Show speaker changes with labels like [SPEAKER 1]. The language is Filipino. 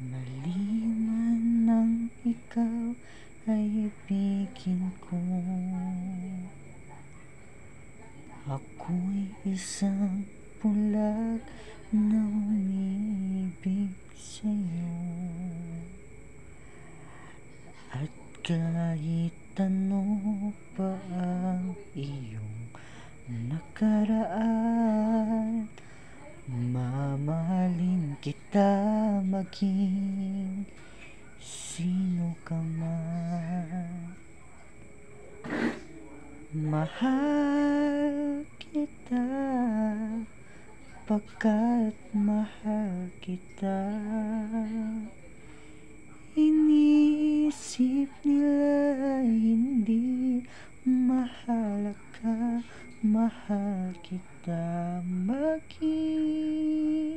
[SPEAKER 1] Mali man nang ikaw ay ibigin ko, ako'y isang bulag na umiibig sa'yo. At kahit ano pa ang iyong nakaraan, mamahalin kita maging sino ka man. Mahal kita pagkat mahal kita. Iniisip nila hindi mahalaga, mahal kita maging